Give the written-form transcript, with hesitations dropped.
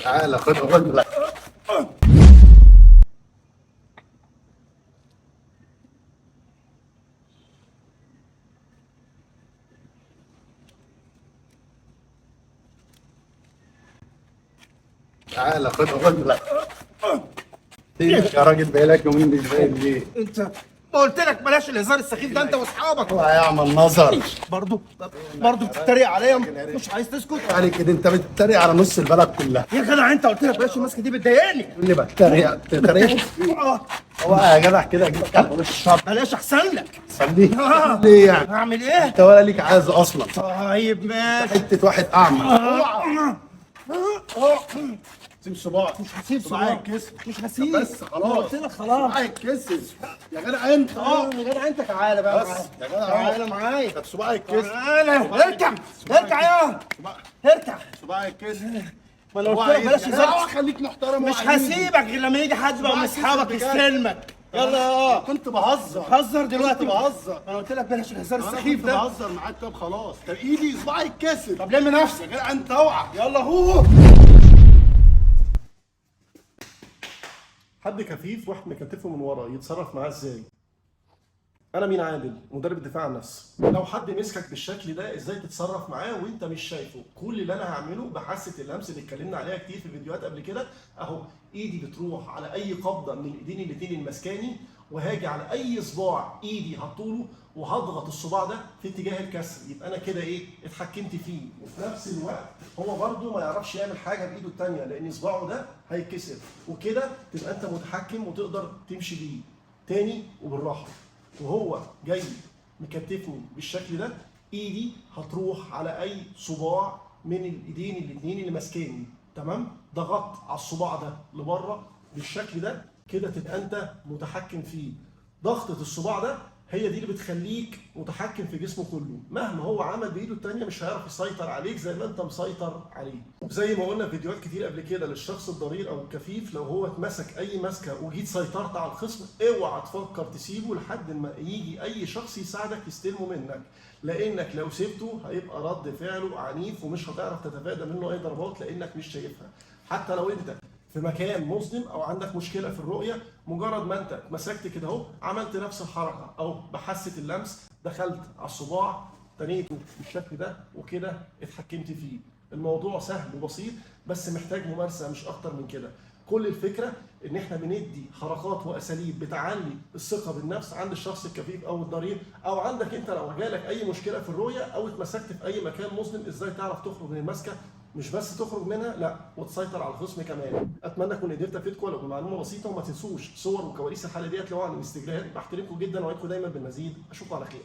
تعالى خد لك. تعالى خد لك. يا راجل بقالك يومين مش باين ليه؟ انت ما قلت لك بلاش الهزار السخيف ده انت واصحابك. هو هيعمل نظر برضه بتتريق عليا مش عايز تسكت علي كده. انت بتتريق على نص البلد كلها. يا جدع. انت قلت لك بلاش الماسكه دي بتضايقني. اللي بتتريق هو يا جدع كده اجيب لك على وش. بلاش احسن لك. خليه ليه يعني؟ اعمل ايه؟ انت ولا ليك عايز اصلا. طيب ماشي. حته واحد اعمى. سيب صباعك. مش هسيب صباعك صباعك. كسر. مش هسيب. بس خلاص. قلت لك خلاص. صباعك كسر يا جدع انت. يا جدع انت تعالى بقى بس معايا. يا جدع تعالى معايا. طب صباعك كسر. تعالى اركع اركع يا اركع. صباعك كسر. ما انا قلت لك بلاش هزار. خليك محترم. مش هسيبك غير لما يجي حد بقى من اصحابك يستلمك. يلا كنت بهزر. هزر دلوقتي. كنت بهزر. انا قلت لك بلاش الهزار انا السخيف كنت ده. بهزر معاك. طب خلاص. طب ايدي صباعي اتكسر. طب لم نفسك. يا جدع انت اوعى. يلا هو حد كفيف واحد مكتفه من ورا يتصرف معاه ازاي؟ انا مين عادل مدرب الدفاع عن النفس. لو حد مسكك بالشكل ده ازاي تتصرف معاه وانت مش شايفه؟ كل اللي انا هعمله بحاسه اللمس اللي اتكلمنا عليها كتير في فيديوهات قبل كده اهو. ايدي بتروح على اي قبضه من الايدين الاتنين المسكاني، وهاجي على اي صباع ايدي هطوله وهضغط الصباع ده في اتجاه الكسر. يبقى انا كده ايه؟ اتحكمت فيه. وفي نفس الوقت هو برده ما يعرفش يعمل حاجه بايده الثانيه لان صباعه ده هيتكسر، وكده تبقى انت متحكم وتقدر تمشي بيه تاني وبالراحه. وهو جاي مكتفني بالشكل ده، ايدي هتروح على اي صباع من الايدين الاثنين اللي ماسكاني. تمام؟ ضغطت على الصباع ده لبره بالشكل ده، كده تبقى انت متحكم فيه. ضغطة الصباع ده هي دي اللي بتخليك متحكم في جسمه كله. مهما هو عمل بايده الثانيه مش هيعرف يسيطر عليك زي ما انت مسيطر عليه. زي ما قلنا في فيديوهات كتير قبل كده للشخص الضرير او الكفيف، لو هو اتمسك اي مسكه وجيت سيطرت على الخصم اوعى تفكر تسيبه لحد ما يجي اي شخص يساعدك يستلمه منك، لانك لو سبته هيبقى رد فعله عنيف ومش هتعرف تتفادى منه اي ضربات لانك مش شايفها. حتى لو انت في مكان مظلم او عندك مشكله في الرؤيه، مجرد ما انت مسكت كده اهو عملت نفس الحركه او بحاسه اللمس دخلت على الصباع تنيته بالشكل ده وكده اتحكمت فيه. الموضوع سهل وبسيط بس محتاج ممارسه مش اكتر من كده. كل الفكره ان احنا بندي حركات واساليب بتعلي الثقه بالنفس عند الشخص الكفيف او الضرير، او عندك انت لو جالك اي مشكله في الرؤيه او اتمسكت في اي مكان مظلم ازاي تعرف تخرج من المسكه. مش بس تخرج منها، لا وتسيطر على الخصم كمان. اتمنى اكون قدرت افيدكم ولو بمعلومه بسيطه، وما تنسوش صور وكواليس الحلقه ديت لو على الانستجرام. بحترمكم جدا واوعدكم دايما بالمزيد. اشوفكم على خير.